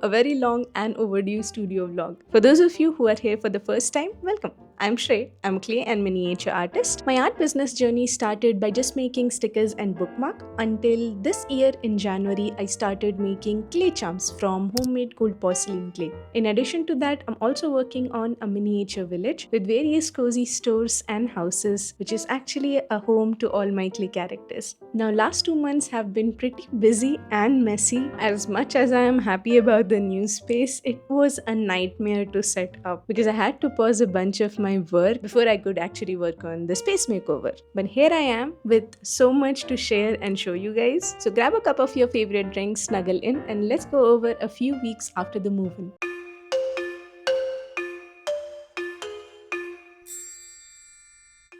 a very long and overdue studio vlog. For those of you who are here for the first time, welcome. I'm Shrey. I'm a clay and miniature artist. My art business journey started by just making stickers and bookmark until this year in January I started making clay charms from homemade cold porcelain clay. In addition to that, I'm also working on a miniature village with various cozy stores and houses, which is actually a home to all my clay characters. Now, last 2 months have been pretty busy and messy. As much as I am happy about the new space, it was a nightmare to set up because I had to pause a bunch of my work before I could actually work on the space makeover. But here I am with so much to share and show you guys. So grab a cup of your favorite drink, snuggle in, and let's go over a few weeks after the move in.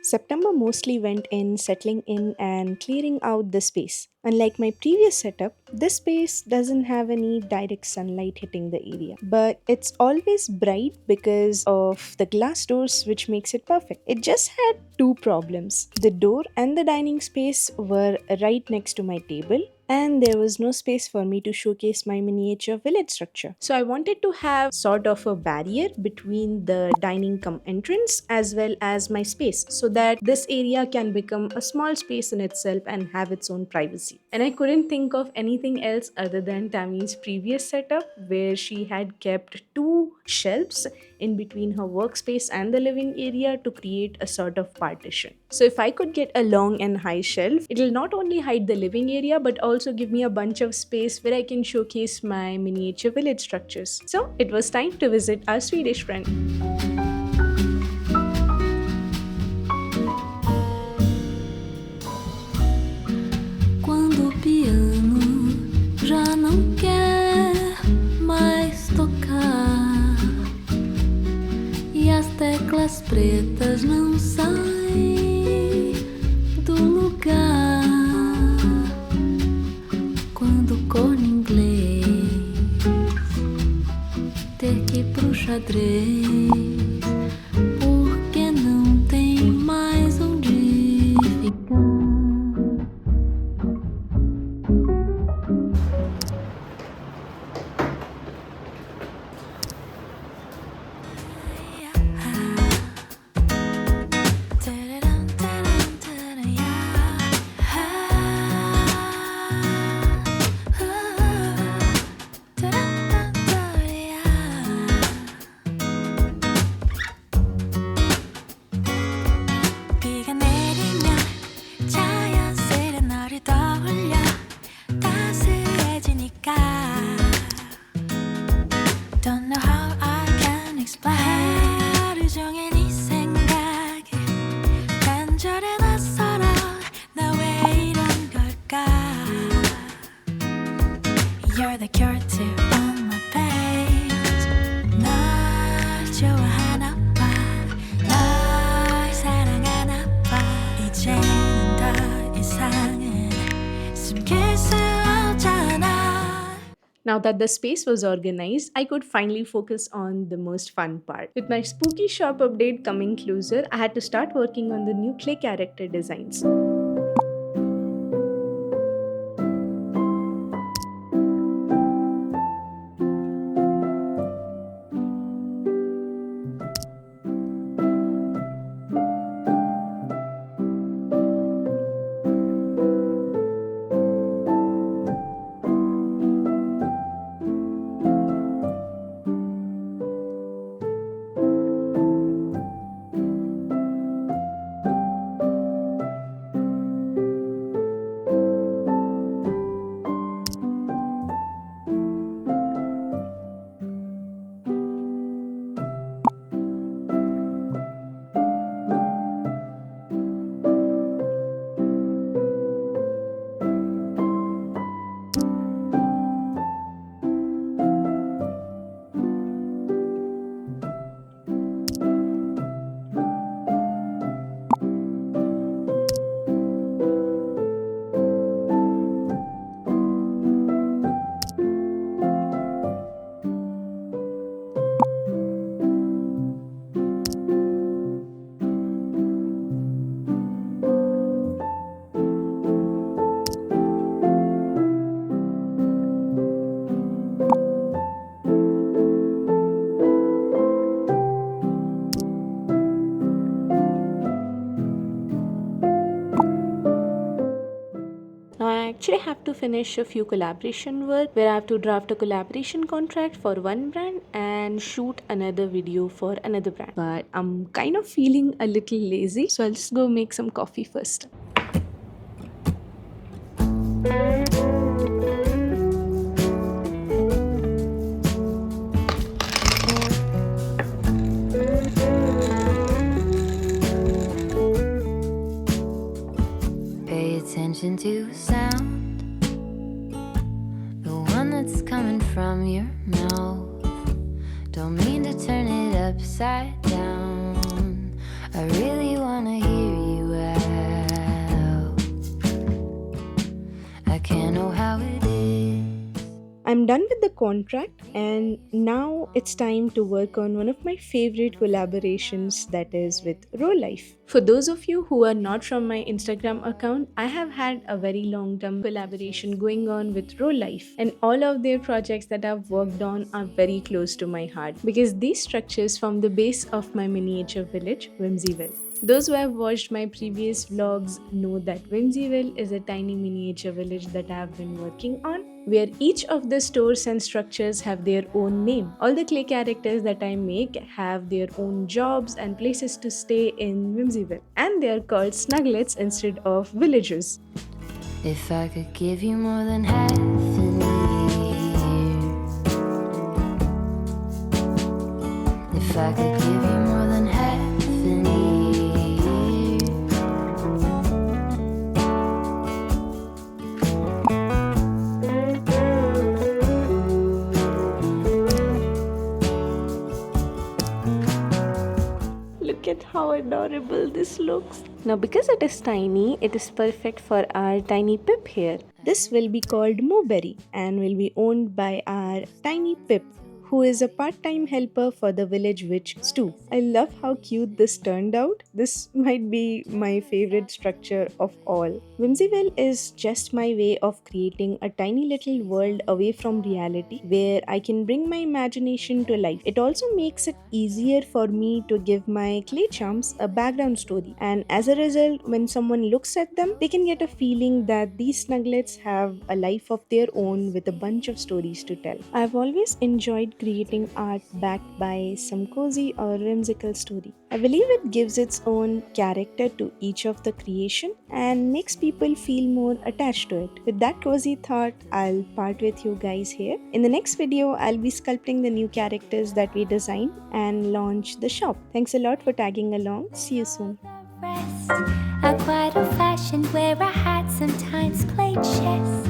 September mostly went in settling in and clearing out the space. Unlike my previous setup, this space doesn't have any direct sunlight hitting the area, but it's always bright because of the glass doors, which makes it perfect. It just had two problems. The door and the dining space were right next to my table, and there was no space for me to showcase my miniature village structure. So I wanted to have sort of a barrier between the dining come entrance as well as my space so that this area can become a small space in itself and have its own privacy. And I couldn't think of anything else other than Tammy's previous setup where she had kept two shelves in between her workspace and the living area to create a sort of partition. So if I could get a long and high shelf, it'll not only hide the living area but also give me a bunch of space where I can showcase my miniature village structures. So it was time to visit our Swedish friend. Quando o piano já não quer mais tocar e as teclas pretas não saem do lugar, quando o corno inglês ter que ir pro xadrez porque não tem mais onde ficar. 비가 내리면 자연스레 너를 떠올려 따스해지니까 Don't know how I can explain 하루 종일 네 생각에 간절해 낯설어 나 왜 이런 걸까 You're the cure to all my pains 널 좋아하나 봐 널 사랑하나 봐 이제는 더 이상은 숨길 수 없잖아 Now that the space was organized, I could finally focus on the most fun part. With my spooky shop update coming closer, I had to start working on the new clay character designs. actually have to finish a few collaboration work where I have to draft a collaboration contract for one brand and shoot another video for another brand. But I'm kind of feeling a little lazy, so I'll just go make some coffee first. Pay attention to the sound, the one that's coming from your mouth. Don't mean to turn it upside down. I really wanna hear you out. I can't know how it is. I'm done with the contract, and now it's time to work on one of my favorite collaborations, that is with Row Life. For those of you who are not from my Instagram account, I have had a very long term collaboration going on with Row Life, and all of their projects that I've worked on are very close to my heart because these structures form the base of my miniature village, WhimsyVille. Those who have watched my previous vlogs know that WhimsyVille is a tiny miniature village that I have been working on, where each of the stores and structures have their own name. All the clay characters that I make have their own jobs and places to stay in WhimsyVille, and they are called Snugglets instead of villagers. If I could give you more than half an ear, if I could give you more than half an ear. Look at how adorable this looks. Now, because it is tiny, it is perfect for our tiny Pip here. This will be called Moberry and will be owned by our tiny Pip, who is a part-time helper for the village witch Stu. I love how cute this turned out. This might be my favorite structure of all. Whimsyville is just my way of creating a tiny little world away from reality where I can bring my imagination to life. It also makes it easier for me to give my clay charms a background story, and as a result, when someone looks at them, they can get a feeling that these snugglets have a life of their own with a bunch of stories to tell. I've always enjoyed creating art backed by some cozy or whimsical story. I believe it gives its own character to each of the creation and makes people feel more attached to it. With that cozy thought, I'll part with you guys here. In the next video, I'll be sculpting the new characters that we designed and launch the shop. Thanks a lot for tagging along. See you soon. Rest. I'm quite old fashioned where I had sometimes played chess.